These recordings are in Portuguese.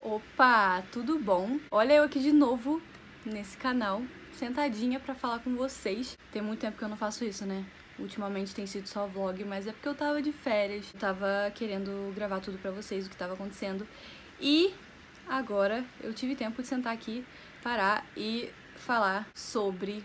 Opa, tudo bom? Olha eu aqui de novo nesse canal, sentadinha pra falar com vocês. Tem muito tempo que eu não faço isso, né? Ultimamente tem sido só vlog, mas é porque eu tava de férias. Eu tava querendo gravar tudo pra vocês, o que tava acontecendo. E agora eu tive tempo de sentar aqui, parar e falar sobre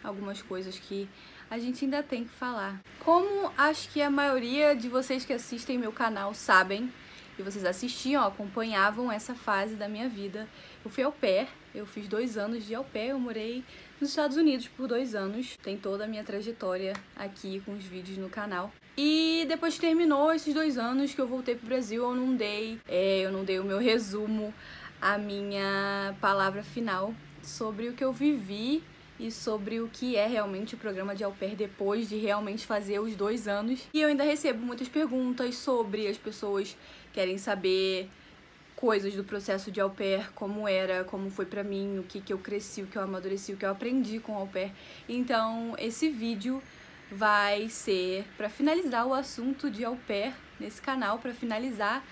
algumas coisas que a gente ainda tem que falar. Como acho que a maioria de vocês que assistem meu canal sabem, e vocês assistiam, acompanhavam essa fase da minha vida. Eu fui au pair, eu fiz 2 anos de au pair, eu morei nos Estados Unidos por 2 anos. Tem toda a minha trajetória aqui com os vídeos no canal. E depois que terminou esses 2 anos que eu voltei pro Brasil, eu não dei o meu resumo, a minha palavra final sobre o que eu vivi e sobre o que é realmente o programa de au pair depois de realmente fazer os 2 anos. E eu ainda recebo muitas perguntas sobre, as pessoas querem saber coisas do processo de au pair, como era, como foi pra mim, o que eu cresci, o que eu amadureci, o que eu aprendi com au pair. Então esse vídeo vai ser pra finalizar o assunto de au pair nesse canal, pra finalizar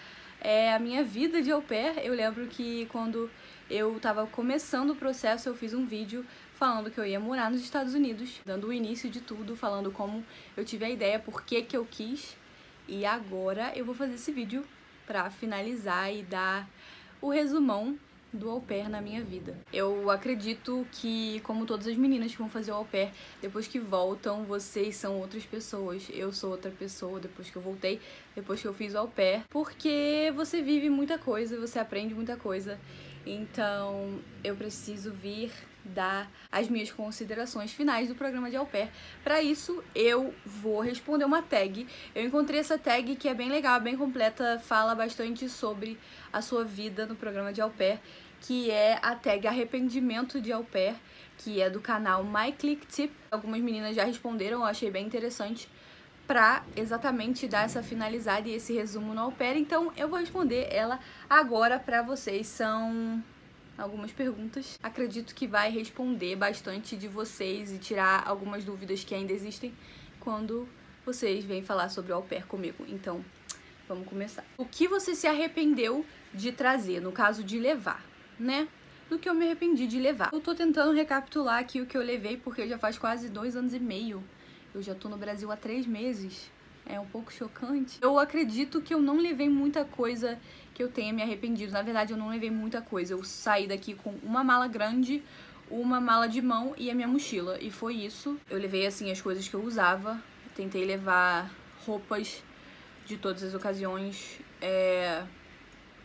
a minha vida de au pair. Eu lembro que quando eu tava começando o processo, eu fiz um vídeo falando que eu ia morar nos Estados Unidos, dando o início de tudo, falando como eu tive a ideia, por que eu quis. E agora eu vou fazer esse vídeo pra finalizar e dar o resumão do au pair na minha vida. Eu acredito que, como todas as meninas que vão fazer o au pair, depois que voltam, vocês são outras pessoas. Eu sou outra pessoa depois que eu voltei, depois que eu fiz o au pair, porque você vive muita coisa, você aprende muita coisa. Então eu preciso vir dar as minhas considerações finais do programa de au pair. Para isso, eu vou responder uma tag. Eu encontrei essa tag que é bem legal, bem completa, fala bastante sobre a sua vida no programa de au pair, que é a tag arrependimento de au pair, que é do canal My Click Tip. Algumas meninas já responderam, eu achei bem interessante, pra exatamente dar essa finalizada e esse resumo no au pair. Então eu vou responder ela agora pra vocês. São algumas perguntas. Acredito que vai responder bastante de vocês e tirar algumas dúvidas que ainda existem quando vocês vêm falar sobre o au pair comigo. Então, vamos começar. O que você se arrependeu de trazer, no caso de levar, né? Do que eu me arrependi de levar. Eu tô tentando recapitular aqui o que eu levei, porque já faz quase 2 anos e meio. Eu já tô no Brasil há 3 meses. É um pouco chocante. Eu acredito que eu não levei muita coisa que eu tenha me arrependido. Na verdade, eu não levei muita coisa. Eu saí daqui com uma mala grande, uma mala de mão e a minha mochila. E foi isso. Eu levei, assim, as coisas que eu usava. Tentei levar roupas de todas as ocasiões.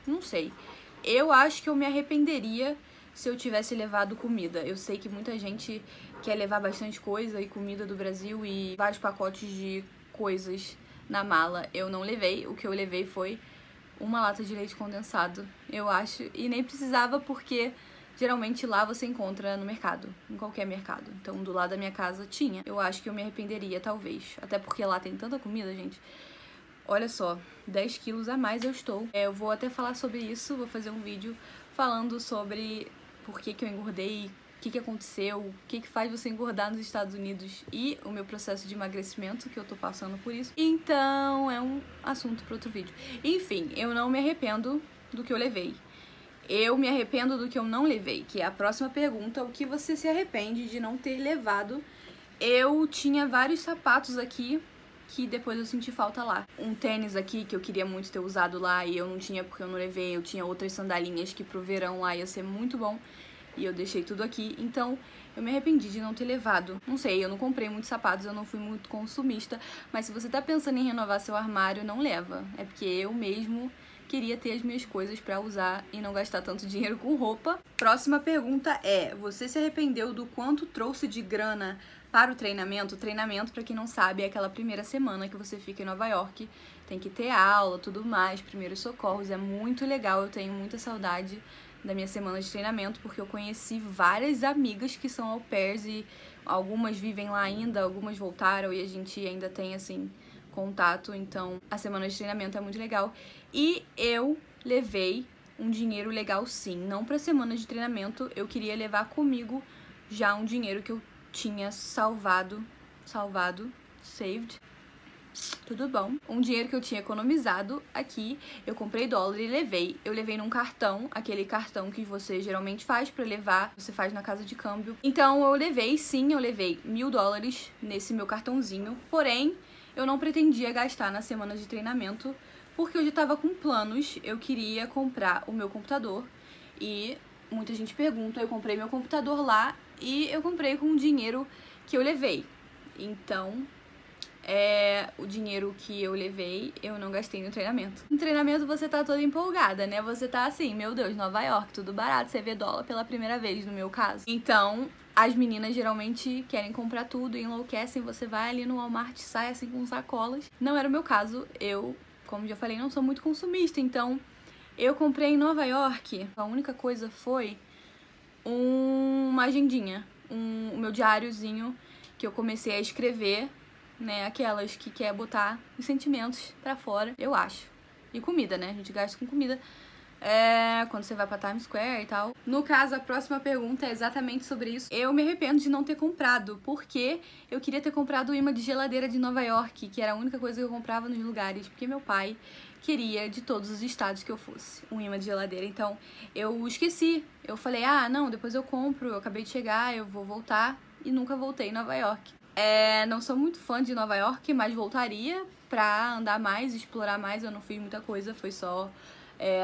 Não sei. Eu acho que eu me arrependeria se eu tivesse levado comida. Eu sei que muita gente quer levar bastante coisa e comida do Brasil e vários pacotes de coisas na mala. Eu não levei. O que eu levei foi uma lata de leite condensado, eu acho. E nem precisava, porque geralmente lá você encontra no mercado, em qualquer mercado. Então do lado da minha casa tinha. Eu acho que eu me arrependeria, talvez. Até porque lá tem tanta comida, gente. Olha só, 10 quilos a mais eu estou. Eu vou até falar sobre isso, vou fazer um vídeo falando sobre por que eu engordei, o que aconteceu, o que faz você engordar nos Estados Unidos e o meu processo de emagrecimento, que eu tô passando por isso. Então é um assunto para outro vídeo. Enfim, eu não me arrependo do que eu levei. Eu me arrependo do que eu não levei, que é a próxima pergunta: o que você se arrepende de não ter levado? Eu tinha vários sapatos aqui que depois eu senti falta lá. Um tênis aqui que eu queria muito ter usado lá e eu não tinha porque eu não levei. Eu tinha outras sandalinhas que pro verão lá ia ser muito bom e eu deixei tudo aqui. Então eu me arrependi de não ter levado. Não sei, eu não comprei muitos sapatos, eu não fui muito consumista, mas se você tá pensando em renovar seu armário, não leva. É porque eu mesmo queria ter as minhas coisas pra usar e não gastar tanto dinheiro com roupa. Próxima pergunta é: você se arrependeu do quanto trouxe de grana para o treinamento? O treinamento, pra quem não sabe, é aquela primeira semana que você fica em Nova York. Tem que ter aula, tudo mais, primeiros socorros. É muito legal, eu tenho muita saudade da minha semana de treinamento, porque eu conheci várias amigas que são au pairs e algumas vivem lá ainda, algumas voltaram e a gente ainda tem, assim, contato. Então a semana de treinamento é muito legal. E eu levei um dinheiro legal, sim. Não pra semana de treinamento, eu queria levar comigo já um dinheiro que eu tinha saved, tudo bom. Um dinheiro que eu tinha economizado aqui, eu comprei dólar e levei. Eu levei num cartão, aquele cartão que você geralmente faz pra levar, você faz na casa de câmbio. Então eu levei, sim, eu levei $1000 nesse meu cartãozinho. Porém, eu não pretendia gastar na semana de treinamento, porque eu já tava com planos, eu queria comprar o meu computador. E muita gente pergunta, eu comprei meu computador lá e eu comprei com o dinheiro que eu levei. Então, o dinheiro que eu levei, eu não gastei no treinamento. No treinamento você tá toda empolgada, né? Você tá assim, meu Deus, Nova York, tudo barato, você vê dólar pela primeira vez, no meu caso. Então, as meninas geralmente querem comprar tudo, enlouquecem, você vai ali no Walmart, sai assim com sacolas. Não era o meu caso, eu, como já falei, não sou muito consumista, então eu comprei em Nova York. A única coisa foi uma agendinha, o meu diáriozinho que eu comecei a escrever, né, aquelas que quer botar os sentimentos pra fora, eu acho. E comida, né, a gente gasta com comida quando você vai pra Times Square e tal. No caso, a próxima pergunta é exatamente sobre isso. Eu me arrependo de não ter comprado, porque eu queria ter comprado o imã de geladeira de Nova York, que era a única coisa que eu comprava nos lugares, porque meu pai queria de todos os estados que eu fosse um imã de geladeira. Então eu esqueci, eu falei, não, depois eu compro, eu acabei de chegar, eu vou voltar, e nunca voltei em Nova York. Não sou muito fã de Nova York, mas voltaria pra andar mais, explorar mais. Eu não fiz muita coisa, foi só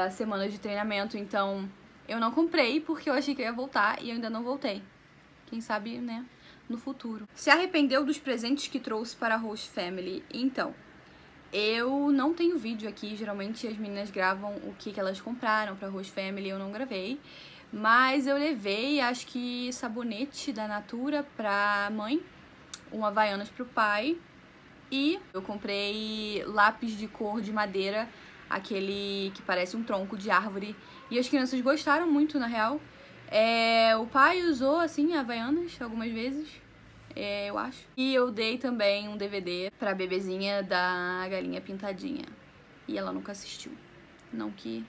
a semana de treinamento, então eu não comprei porque eu achei que eu ia voltar e eu ainda não voltei. Quem sabe, né, no futuro. Se arrependeu dos presentes que trouxe para a Host Family? Então, eu não tenho vídeo aqui, geralmente as meninas gravam o que elas compraram pra Host Family, eu não gravei. Mas eu levei, acho que sabonete da Natura pra mãe, Havaianas pro pai, e eu comprei lápis de cor de madeira, aquele que parece um tronco de árvore, e as crianças gostaram muito, na real. O pai usou, assim, Havaianas algumas vezes, eu acho. E eu dei também um DVD pra bebezinha da Galinha Pintadinha, e ela nunca assistiu, não que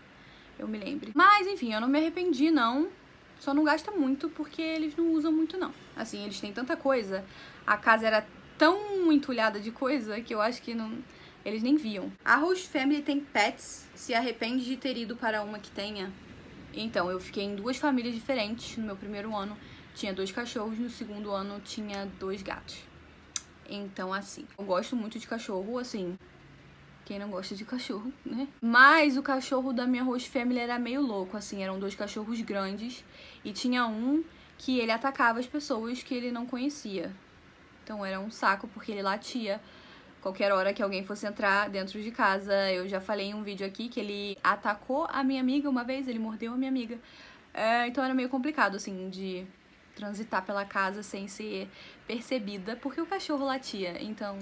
eu me lembre. Mas, enfim, eu não me arrependi, não. Só não gasta muito porque eles não usam muito, não. Assim, eles têm tanta coisa. A casa era tão entulhada de coisa que eu acho que não, eles nem viam. A Host Family tem pets. Se arrepende de ter ido para uma que tenha? Então, eu fiquei em 2 famílias diferentes. No meu primeiro ano tinha 2 cachorros, no segundo ano tinha 2 gatos. Então, assim, eu gosto muito de cachorro, assim, quem não gosta de cachorro, né? Mas o cachorro da minha Host Family era meio louco, assim, eram 2 cachorros grandes e tinha um que ele atacava as pessoas que ele não conhecia. Então era um saco, porque ele latia qualquer hora que alguém fosse entrar dentro de casa. Eu já falei em um vídeo aqui que ele atacou a minha amiga uma vez, ele mordeu a minha amiga. Então era meio complicado, assim, de transitar pela casa sem ser percebida, porque o cachorro latia, então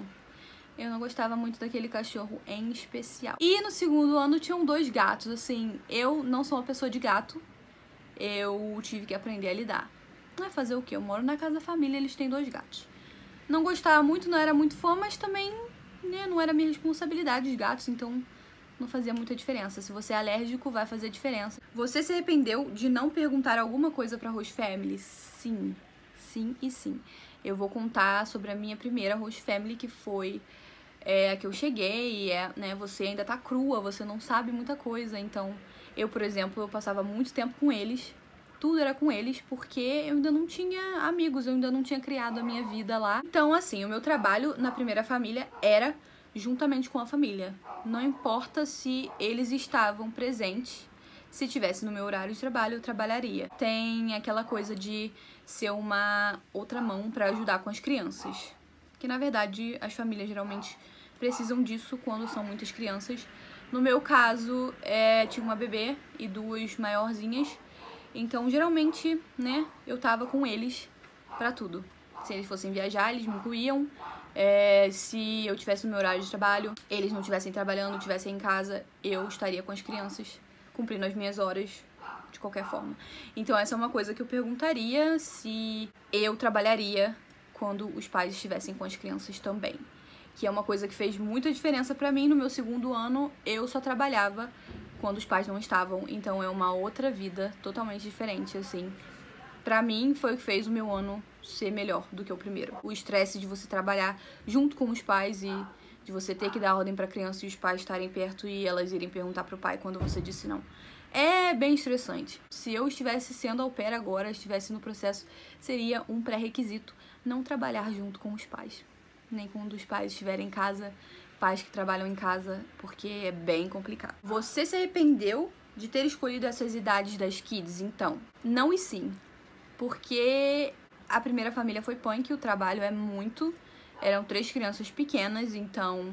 eu não gostava muito daquele cachorro em especial. E no segundo ano tinham 2 gatos, assim, eu não sou uma pessoa de gato, eu tive que aprender a lidar. Não é fazer o quê? Eu moro na casa da família, eles têm 2 gatos. Não gostava muito, não era muito fã, mas também, né, não era minha responsabilidade os gatos, então não fazia muita diferença. Se você é alérgico, vai fazer diferença. Você se arrependeu de não perguntar alguma coisa pra Host Family? Sim, sim e sim. Eu vou contar sobre a minha primeira Host Family, que foi a que eu cheguei, né, você ainda tá crua, você não sabe muita coisa. Então, eu, por exemplo, eu passava muito tempo com eles, tudo era com eles, porque eu ainda não tinha amigos, eu ainda não tinha criado a minha vida lá. Então, assim, o meu trabalho na primeira família era juntamente com a família. Não importa se eles estavam presentes, se tivesse no meu horário de trabalho, eu trabalharia. Tem aquela coisa de ser uma outra mão pra ajudar com as crianças, que na verdade as famílias geralmente precisam disso quando são muitas crianças. No meu caso, tinha uma bebê e 2 maiorzinhas, então geralmente, né, eu tava com eles pra tudo. Se eles fossem viajar, eles me incluíam. Se eu tivesse no meu horário de trabalho, eles não estivessem trabalhando, estivessem em casa, eu estaria com as crianças, cumprindo as minhas horas de qualquer forma. Então essa é uma coisa que eu perguntaria, se eu trabalharia quando os pais estivessem com as crianças também. Que é uma coisa que fez muita diferença pra mim. No meu segundo ano, eu só trabalhava quando os pais não estavam. Então é uma outra vida totalmente diferente, assim. Pra mim, foi o que fez o meu ano ser melhor do que o primeiro. O estresse de você trabalhar junto com os pais e De você ter que dar ordem pra criança e os pais estarem perto e elas irem perguntar pro pai quando você disse não. É bem estressante. Se eu estivesse sendo au pair agora, estivesse no processo, seria um pré-requisito não trabalhar junto com os pais. Nem quando os pais estiverem em casa, pais que trabalham em casa, porque é bem complicado. Você se arrependeu de ter escolhido essas idades das kids, então? Não e sim. Porque a primeira família foi punk, o trabalho é muito... Eram 3 crianças pequenas, então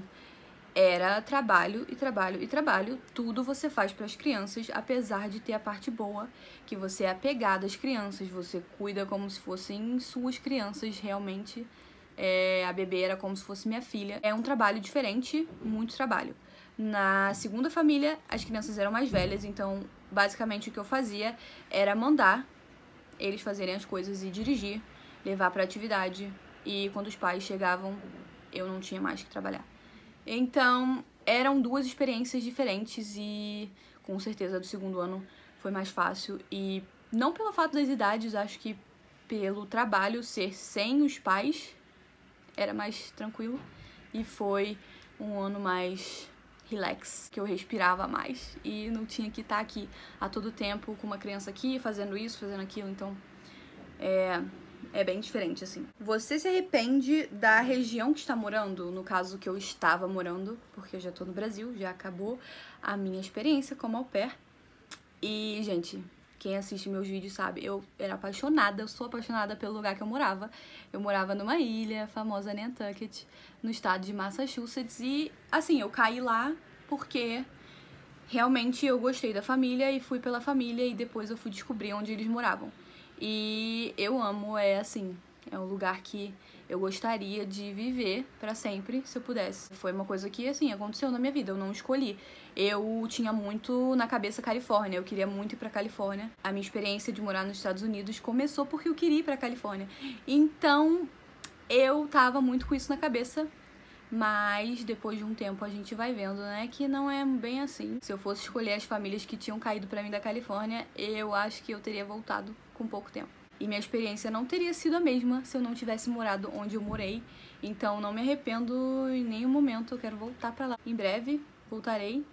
era trabalho e trabalho e trabalho. Tudo você faz para as crianças, apesar de ter a parte boa, que você é apegado às crianças, você cuida como se fossem suas crianças realmente. A bebê era como se fosse minha filha. É um trabalho diferente, muito trabalho. Na segunda família, as crianças eram mais velhas, então basicamente o que eu fazia era mandar eles fazerem as coisas e dirigir, levar para atividade. E quando os pais chegavam, eu não tinha mais que trabalhar. Então, eram 2 experiências diferentes e com certeza do segundo ano foi mais fácil. E não pelo fato das idades, acho que pelo trabalho ser sem os pais era mais tranquilo. E foi um ano mais relax, que eu respirava mais e não tinha que estar aqui a todo tempo com uma criança aqui, fazendo isso, fazendo aquilo. Então, é bem diferente, assim. Você se arrepende da região que está morando? No caso que eu estava morando, porque eu já tô no Brasil, já acabou a minha experiência como au pair. E, gente, quem assiste meus vídeos sabe, eu era apaixonada, eu sou apaixonada pelo lugar que eu morava. Eu morava numa ilha famosa Nantucket, no estado de Massachusetts. E, assim, eu caí lá porque realmente eu gostei da família e fui pela família e depois eu fui descobrir onde eles moravam. E eu amo, assim, é um lugar que eu gostaria de viver pra sempre, se eu pudesse. Foi uma coisa que, assim, aconteceu na minha vida, eu não escolhi. Eu tinha muito na cabeça Califórnia, eu queria muito ir pra Califórnia. A minha experiência de morar nos Estados Unidos começou porque eu queria ir pra Califórnia. Então, eu tava muito com isso na cabeça. Mas depois de um tempo a gente vai vendo, né, que não é bem assim. Se eu fosse escolher as famílias que tinham caído pra mim da Califórnia, eu acho que eu teria voltado com pouco tempo. E minha experiência não teria sido a mesma se eu não tivesse morado onde eu morei. Então não me arrependo em nenhum momento, eu quero voltar pra lá. Em breve voltarei,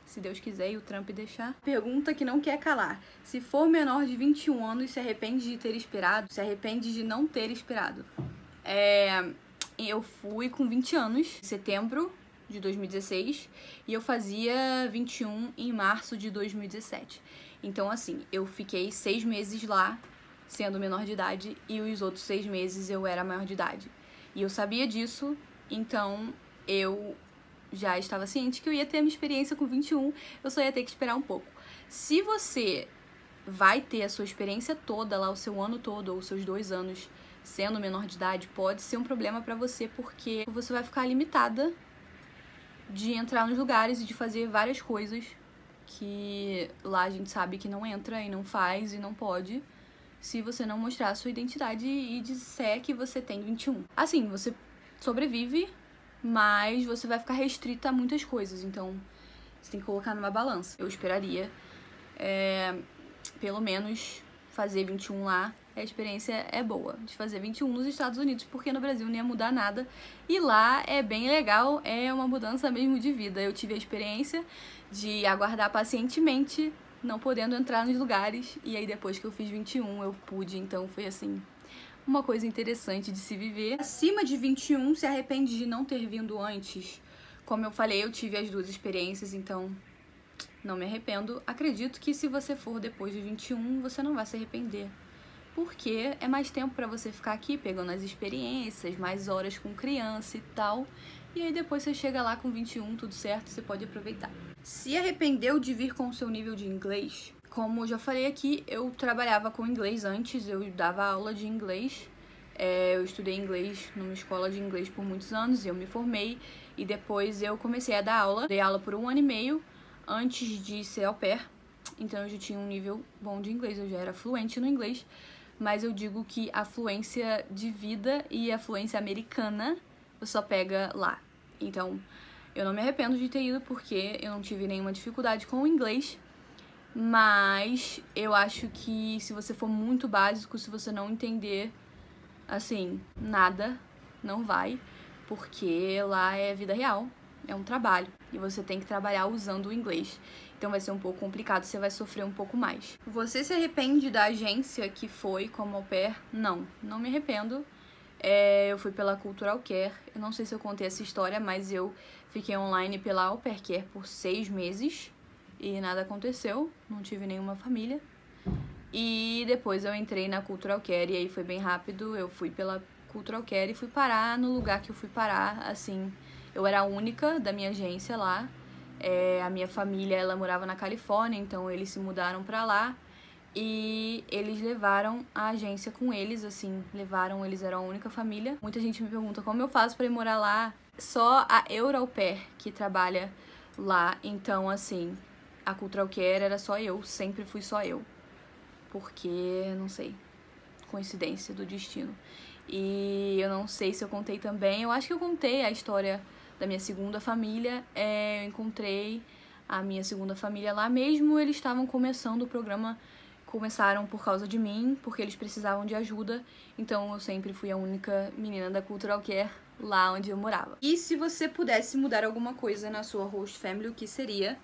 se Deus quiser e o Trump deixar. Pergunta que não quer calar. Se for menor de 21 anos, se arrepende de ter esperado? Se arrepende de não ter esperado? Eu fui com 20 anos, em setembro de 2016, e eu fazia 21 em março de 2017. Então, assim, eu fiquei 6 meses lá, sendo menor de idade, e os outros 6 meses eu era maior de idade. E eu sabia disso, então eu já estava ciente que eu ia ter a minha experiência com 21, eu só ia ter que esperar um pouco. Se você vai ter a sua experiência toda lá, o seu ano todo, ou os seus 2 anos, sendo menor de idade, pode ser um problema pra você, porque você vai ficar limitada de entrar nos lugares e de fazer várias coisas que lá a gente sabe que não entra e não faz e não pode, se você não mostrar a sua identidade e disser que você tem 21. Assim, você sobrevive, mas você vai ficar restrita a muitas coisas, então você tem que colocar numa balança. Eu esperaria, pelo menos, fazer 21 lá. A experiência é boa de fazer 21 nos Estados Unidos, porque no Brasil não ia mudar nada. E lá é bem legal, é uma mudança mesmo de vida. Eu tive a experiência de aguardar pacientemente, não podendo entrar nos lugares. E aí depois que eu fiz 21, eu pude. Então foi assim, uma coisa interessante de se viver. Acima de 21, se arrepende de não ter vindo antes? Como eu falei, eu tive as 2 experiências, então não me arrependo. Acredito que se você for depois de 21, você não vai se arrepender. Porque é mais tempo pra você ficar aqui pegando as experiências, mais horas com criança e tal. E aí depois você chega lá com 21, tudo certo, você pode aproveitar. Se arrependeu de vir com o seu nível de inglês? Como eu já falei aqui, eu trabalhava com inglês antes, eu dava aula de inglês. Eu estudei inglês numa escola de inglês por muitos anos, eu me formei e depois eu comecei a dar aula. Dei aula por 1 ano e meio antes de ser au pair, então eu já tinha um nível bom de inglês, eu já era fluente no inglês. Mas eu digo que a fluência de vida e a fluência americana você só pega lá. Então, eu não me arrependo de ter ido porque eu não tive nenhuma dificuldade com o inglês. Mas eu acho que se você for muito básico, se você não entender, assim, nada, não vai. porque lá é vida real, é um trabalho, e você tem que trabalhar usando o inglês. Então vai ser um pouco complicado, você vai sofrer um pouco mais. Você se arrepende da agência que foi como au pair? Não, não me arrependo. Eu fui pela Cultural Care, eu não sei se eu contei essa história, mas eu fiquei online pela Au Pair Care por 6 meses e nada aconteceu, não tive nenhuma família. E depois eu entrei na Cultural Care e aí foi bem rápido, eu fui pela Cultural Care e fui parar no lugar que eu fui parar, assim, eu era a única da minha agência lá. A minha família, ela morava na Califórnia, então eles se mudaram pra lá e eles levaram a agência com eles, assim, eles eram a única família. Muita gente me pergunta como eu faço pra ir morar lá. Só a Euro Pair que trabalha lá, então, assim, a Cultural Care era só eu, sempre fui só eu. Porque, não sei, coincidência do destino. E eu não sei se eu contei também, eu acho que eu contei a história da minha segunda família. Eu encontrei a minha segunda família lá mesmo, eles estavam começando o programa, começaram por causa de mim, porque eles precisavam de ajuda, então eu sempre fui a única menina da Cultural Care lá onde eu morava. E se você pudesse mudar alguma coisa na sua host family, o que seria?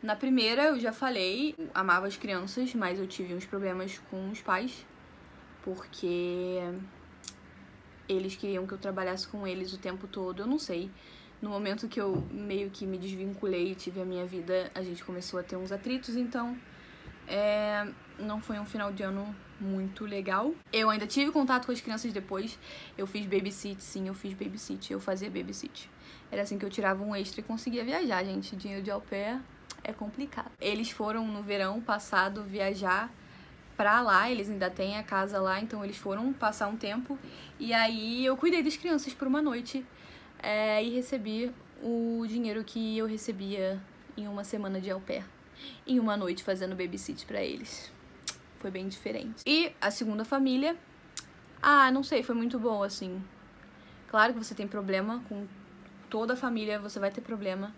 Na primeira, eu já falei, eu amava as crianças, mas eu tive uns problemas com os pais, porque eles queriam que eu trabalhasse com eles o tempo todo, eu não sei. No momento que eu meio que me desvinculei e tive a minha vida, a gente começou a ter uns atritos, então não foi um final de ano muito legal. Eu ainda tive contato com as crianças depois, eu fiz babysit, sim, eu fiz babysit, eu fazia babysit. Era assim que eu tirava um extra e conseguia viajar, gente, dinheiro de au pair é complicado. Eles foram no verão passado viajar pra lá, eles ainda têm a casa lá, então eles foram passar um tempo, e aí eu cuidei das crianças por uma noite, e recebi o dinheiro que eu recebia em uma semana de au pair, em uma noite fazendo babysit pra eles. Foi bem diferente. E a segunda família, não sei, foi muito boa, assim. Claro que você tem problema, com toda a família você vai ter problema,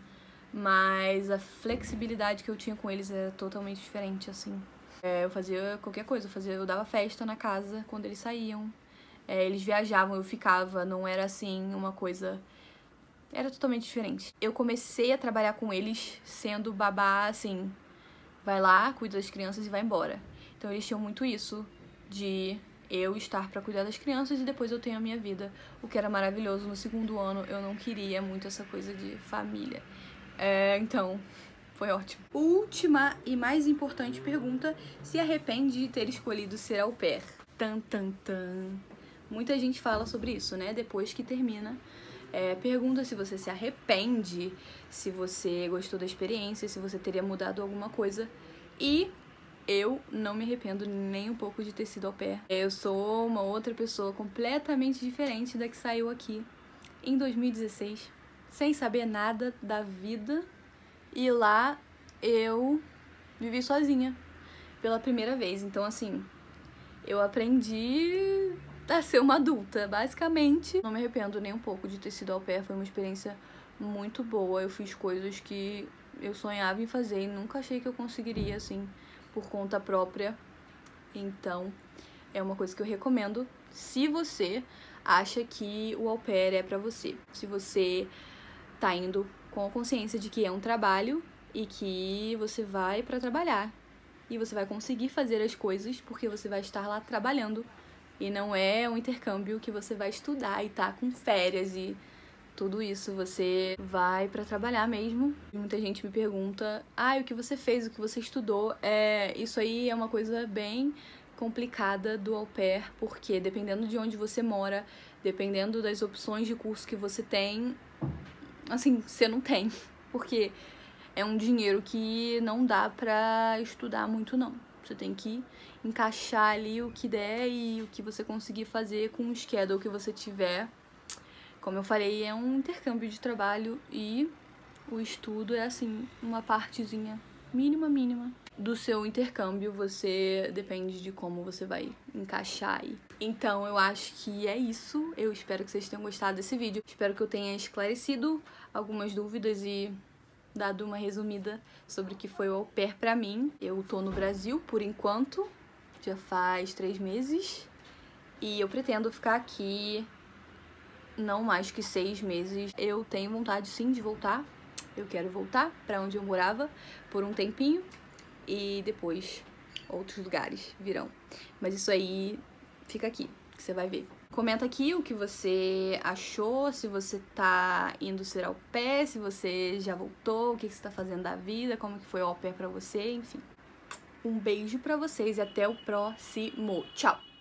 mas a flexibilidade que eu tinha com eles era totalmente diferente, assim. Eu fazia qualquer coisa, eu dava festa na casa quando eles saíam, eles viajavam, eu ficava, não era assim uma coisa... Era totalmente diferente. Eu comecei a trabalhar com eles sendo babá, assim, vai lá, cuida das crianças e vai embora. Então eles tinham muito isso, de eu estar pra cuidar das crianças e depois eu tenho a minha vida, o que era maravilhoso. No segundo ano eu não queria muito essa coisa de família. Então, foi ótimo. Última e mais importante pergunta: se arrepende de ter escolhido ser au pair? Tan, tan, tan. Muita gente fala sobre isso, né? Depois que termina. Pergunta se você se arrepende, se você gostou da experiência, se você teria mudado alguma coisa. E eu não me arrependo nem um pouco de ter sido au pair. Eu sou uma outra pessoa completamente diferente da que saiu aqui em 2016, sem saber nada da vida. E lá eu vivi sozinha pela primeira vez. Então, assim, eu aprendi a ser uma adulta, basicamente. Não me arrependo nem um pouco de ter sido au pair, foi uma experiência muito boa. Eu fiz coisas que eu sonhava em fazer e nunca achei que eu conseguiria, assim, por conta própria. Então, é uma coisa que eu recomendo se você acha que o au pair é pra você. Se você tá indo com a consciência de que é um trabalho e que você vai pra trabalhar. E você vai conseguir fazer as coisas porque você vai estar lá trabalhando. E não é um intercâmbio que você vai estudar e tá com férias e tudo isso. Você vai pra trabalhar mesmo. E muita gente me pergunta: o que você fez, o que você estudou? Isso aí é uma coisa bem complicada do au pair, porque dependendo de onde você mora, dependendo das opções de curso que você tem, assim, você não tem. Porque é um dinheiro que não dá pra estudar muito, não. Você tem que encaixar ali o que der e o que você conseguir fazer com o schedule que você tiver. Como eu falei, é um intercâmbio de trabalho e o estudo é, assim, uma partezinha mínima do seu intercâmbio. Você depende de como você vai encaixar aí. Então eu acho que é isso. Eu espero que vocês tenham gostado desse vídeo. Espero que eu tenha esclarecido algumas dúvidas e dado uma resumida sobre o que foi o au pair pra mim. Eu tô no Brasil por enquanto, já faz 3 meses, e eu pretendo ficar aqui não mais que 6 meses. Eu tenho vontade sim de voltar. Eu quero voltar pra onde eu morava por um tempinho e depois outros lugares virão. Mas isso aí fica aqui, que você vai ver. Comenta aqui o que você achou, se você tá indo ser au pair, se você já voltou, o que você tá fazendo da vida, como que foi o au pair pra você, enfim. Um beijo pra vocês e até o próximo. Tchau!